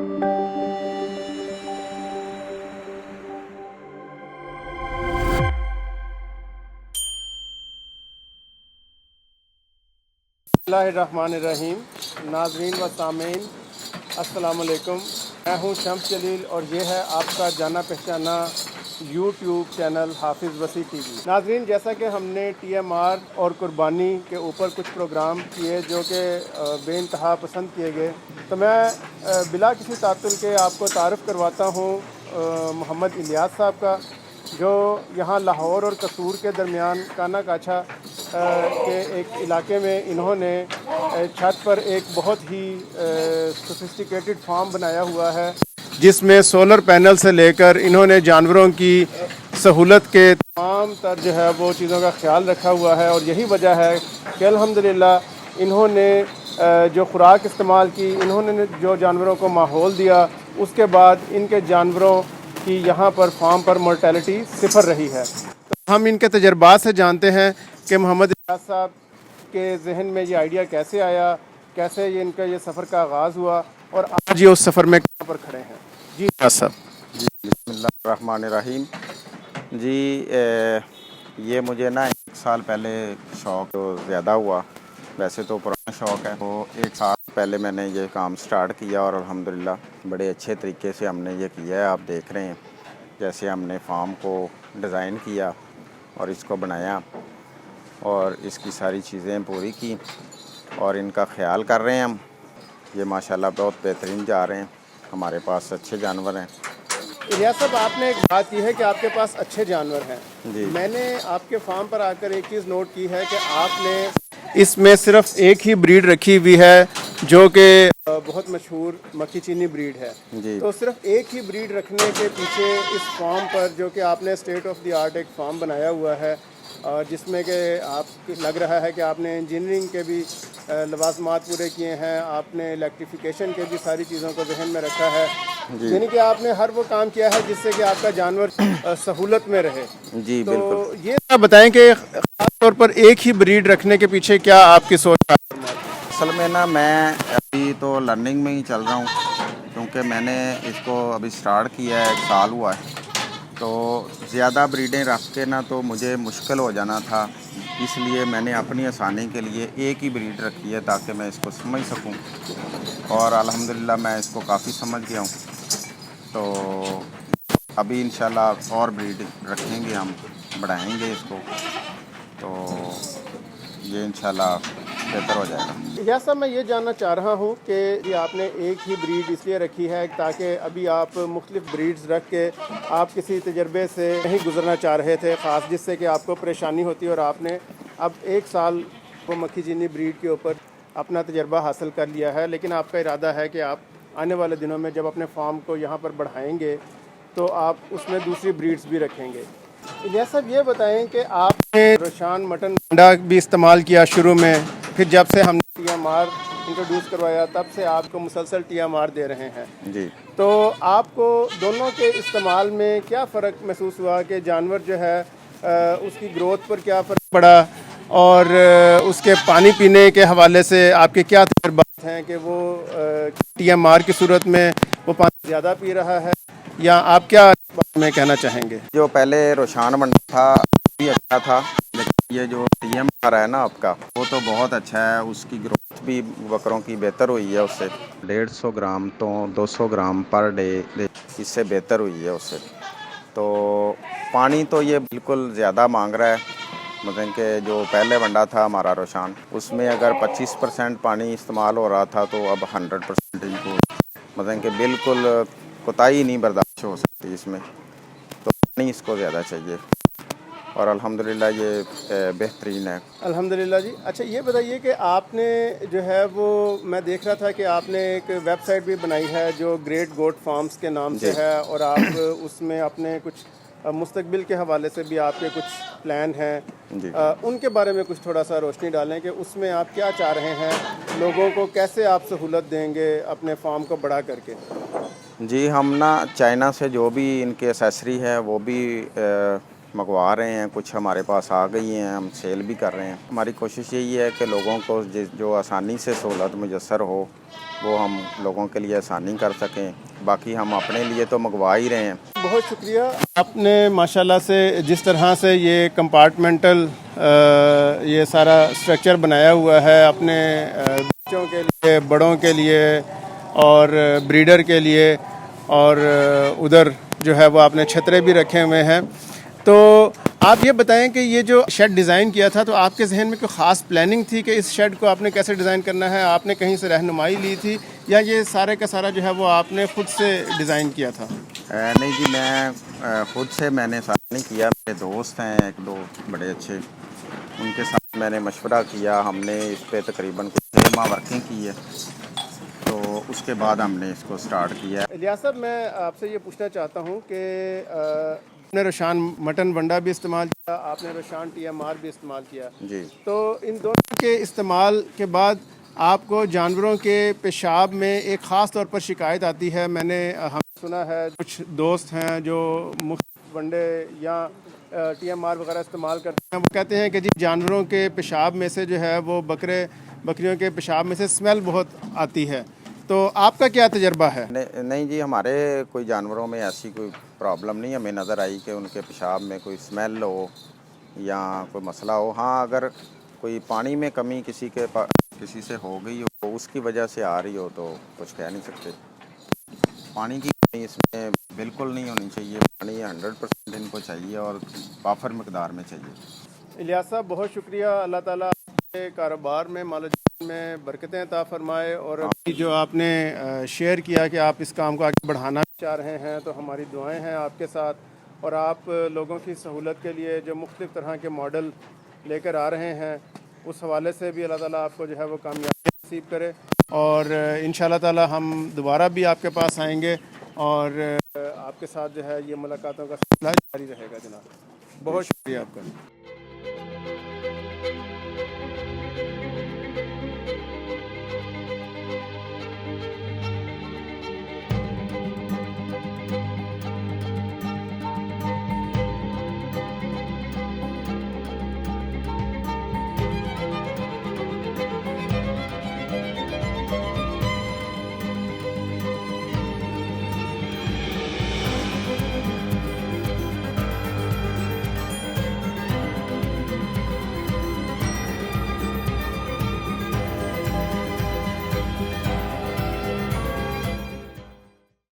बिस्मिल्लाहिर्रहमानिर्रहीम। नाज़रीन व सामीन अस्सलाम वालेकुम। मैं हूं शम्स जलील और ये है आपका जाना पहचाना यूट्यूब चैनल हाफिज़ वसी टीवी। नाज़रीन, जैसा कि हमने TMR और कुर्बानी के ऊपर कुछ प्रोग्राम किए जो कि बेइंतहा पसंद किए गए, तो मैं बिला किसी तातुल के आपको तारुफ़ करवाता हूँ मोहम्मद इलियास साहब का, जो यहाँ लाहौर और कसूर के दरमियान काना काछा के एक इलाके में इन्होंने छत पर एक बहुत ही सोफिस्टिकेटेड फार्म बनाया हुआ है, जिसमें सोलर पैनल से लेकर इन्होंने जानवरों की सहूलत के तमाम तर जो है वो चीज़ों का ख्याल रखा हुआ है। और यही वजह है कि अल्हम्दुलिल्लाह इन्होंने जो खुराक इस्तेमाल की, इन्होंने जो जानवरों को माहौल दिया, उसके बाद इनके जानवरों की यहाँ पर फार्म पर मोर्टेलिटी सिफर रही है। तो हम इनके तजर्बात से जानते हैं कि मोहम्मद इलियास साहब के जहन में ये आइडिया कैसे आया, कैसे ये इनका ये सफ़र का आगाज़ हुआ और आज ये उस सफ़र में कहाँ पर खड़े हैं। जी इलियास साहब। जी बिस्मिल्लाहिर्रहमानिर्रहीम। जी ये मुझे ना 1 साल पहले शौक़ ज़्यादा हुआ। वैसे तो पुराना शौक़ है, तो 1 साल पहले मैंने ये काम स्टार्ट किया और अल्हम्दुलिल्लाह बड़े अच्छे तरीके से हमने ये किया है। आप देख रहे हैं जैसे हमने फार्म को डिज़ाइन किया और इसको बनाया और इसकी सारी चीज़ें पूरी की और इनका ख़्याल कर रहे हैं हम। ये माशाल्लाह बहुत बेहतरीन जा रहे हैं, हमारे पास अच्छे जानवर हैं। इलियास साहब, आपने एक बात की है कि आपके पास अच्छे जानवर हैं। जी। मैंने आपके फार्म पर आकर एक चीज़ नोट की है कि आपने इसमें सिर्फ एक ही ब्रीड रखी हुई है जो कि बहुत मशहूर मक्खी चीनी ब्रीड है। जी। तो सिर्फ एक ही ब्रीड रखने के पीछे इस फार्म पर, जो कि आपने स्टेट ऑफ द आर्ट एक फार्म बनाया हुआ है, जिसमें कि आप लग रहा है कि आपने इंजीनियरिंग के भी लवाजमात पूरे किए हैं, आपने इलेक्ट्रिफिकेशन के भी सारी चीज़ों को जहन में रखा है, यानी कि आपने हर वो काम किया है जिससे कि आपका जानवर सहूलत में रहे। जी तो बिल्कुल। ये आप बताएं कि ख़ास तौर पर एक ही ब्रीड रखने के पीछे क्या आपकी सोच है? असल में ना मैं अभी तो लर्निंग में ही चल रहा हूँ, क्योंकि मैंने इसको अभी स्टार्ट किया है, 1 साल हुआ है। तो ज़्यादा ब्रीडें रख के ना तो मुझे मुश्किल हो जाना था, इसलिए मैंने अपनी आसानी के लिए एक ही ब्रीड रखी है ताकि मैं इसको समझ सकूं। और अल्हम्दुलिल्लाह मैं इसको काफ़ी समझ गया हूं। तो अभी इंशाल्लाह और ब्रीड रखेंगे, हम बढ़ाएंगे इसको, तो ये इंशाल्लाह बेहतर हो जाएगा। इलियास साहब, मैं ये जानना चाह रहा हूँ कि ये आपने एक ही ब्रीड इसलिए रखी है ताकि अभी आप मुख्तलिफ ब्रीड्स रख के आप किसी तजर्बे से नहीं गुजरना चाह रहे थे ख़ास, जिससे कि आपको परेशानी होती, और आपने अब 1 साल वो मक्खी चीनी ब्रीड के ऊपर अपना तजर्बा हासिल कर लिया है। लेकिन आपका इरादा है कि आप आने वाले दिनों में जब अपने फार्म को यहाँ पर बढ़ाएंगे तो आप उसमें दूसरी ब्रीड्स भी रखेंगे। इलियास साहब, ये बताएं कि आपने रोशान मटन अंडा भी इस्तेमाल किया शुरू में, फिर जब से हमने TMR इंट्रोड्यूस करवाया तब से आपको मुसलसल TMR दे रहे हैं। जी। तो आपको दोनों के इस्तेमाल में क्या फ़र्क महसूस हुआ कि जानवर जो है उसकी ग्रोथ पर क्या फ़र्क पड़ा, और उसके पानी पीने के हवाले से आपके क्या तजुर्बात हैं कि वो TMR की सूरत में वो पानी ज़्यादा पी रहा है, या आप क्या बारे में कहना चाहेंगे? जो पहले रोशान मंडा था भी अच्छा था, लेकिन ये जो TMR है ना आपका, वो तो बहुत अच्छा है। उसकी ग्रोथ भी बकरों की बेहतर हुई है उससे। 150 ग्राम तो 200 ग्राम पर डे इससे बेहतर हुई है उससे। तो पानी तो ये बिल्कुल ज़्यादा मांग रहा है, मतलब कि जो पहले मंडा था हमारा रोशान, उसमें अगर 25% पानी इस्तेमाल हो रहा था तो अब 100% इनको मतलब कि बिल्कुल कोताही नहीं बर्दाश्त हो सकती इसमें, तो पानी इसको ज़्यादा चाहिए और अल्हम्दुलिल्लाह ये बेहतरीन है। अल्हम्दुलिल्लाह जी। अच्छा, ये बताइए कि आपने जो है वो, मैं देख रहा था कि आपने एक वेबसाइट भी बनाई है जो ग्रेट गोट फार्म्स के नाम से है, और आप उसमें अपने कुछ मुस्तकबिल के हवाले से भी आपके कुछ प्लान हैं, उनके बारे में कुछ थोड़ा सा रोशनी डालें कि उसमें आप क्या चाह रहे हैं, लोगों को कैसे आप सहूलत देंगे अपने फार्म को बड़ा करके। जी, हम ना चाइना से जो भी इनके एसेसरी है वो भी मंगवा रहे हैं, कुछ हमारे पास आ गई हैं, हम सेल भी कर रहे हैं। हमारी कोशिश यही है कि लोगों को जो आसानी से सहूलत मुयस्सर हो वो हम लोगों के लिए आसानी कर सकें। बाकी हम अपने लिए तो मंगवा ही रहे हैं। बहुत शुक्रिया। आपने माशाल्लाह से जिस तरह से ये कंपार्टमेंटल ये सारा स्ट्रक्चर बनाया हुआ है अपने बच्चों के लिए, बड़ों के लिए और ब्रीडर के लिए, और उधर जो है वो आपने छतरे भी रखे हुए हैं। तो आप ये बताएं कि ये जो शेड डिज़ाइन किया था तो आपके जहन में कोई ख़ास प्लानिंग थी कि इस शेड को आपने कैसे डिज़ाइन करना है? आपने कहीं से रहनुमाई ली थी या ये सारे का सारा जो है वो आपने ख़ुद से डिज़ाइन किया था? नहीं जी, मैं ख़ुद से मैंने सारा नहीं किया। मेरे दोस्त हैं एक दो बड़े अच्छे, उनके साथ मैंने मशवरा किया। हमने इस पे तकरीबन कुछ 6 माह वर्किंग की है, तो उसके बाद हमने इसको स्टार्ट किया। इलियास साहब, मैं आपसे ये पूछना चाहता हूँ कि आपने रोशान मटन वंडा भी इस्तेमाल किया, आपने रोशान TMR भी इस्तेमाल किया जी। तो इन दोनों के इस्तेमाल के बाद आपको जानवरों के पेशाब में एक ख़ास तौर पर शिकायत आती है। मैंने सुना है कुछ दोस्त हैं जो मुख्तलिफ वंडे या TMR वगैरह इस्तेमाल करते हैं, वो कहते हैं कि जी जानवरों के पेशाब में से जो है वो बकरियों के पेशाब में से स्मेल बहुत आती है। तो आपका क्या तजर्बा है? नहीं जी, हमारे कोई जानवरों में ऐसी कोई प्रॉब्लम नहीं हमें नज़र आई कि उनके पेशाब में कोई स्मेल हो या कोई मसला हो। हाँ, अगर कोई पानी में कमी किसी से हो गई हो, उसकी वजह से आ रही हो, तो कुछ कह नहीं सकते। पानी की कमी इसमें बिल्कुल नहीं होनी चाहिए। पानी 100% इनको चाहिए और वाफर मकदार में चाहिए। इलियास साहब, बहुत शुक्रिया। अल्लाह ताला आपके कारोबार में माल में बरकतें अता फरमाए, और अभी जो आपने शेयर किया कि आप इस काम को आगे बढ़ाना चाह रहे हैं, तो हमारी दुआएं हैं आपके साथ। और आप लोगों की सहूलत के लिए जो मुख्तलिफ़ तरह के मॉडल लेकर आ रहे हैं, उस हवाले से भी अल्लाह ताला आपको जो है वो कामयाबी नसीब करे। और इंशाअल्लाह ताला हम दोबारा भी आपके पास आएंगे और आपके साथ जो है ये मुलाकातों का सिलसिला जारी रहेगा जनाब। बहुत शुक्रिया आपका।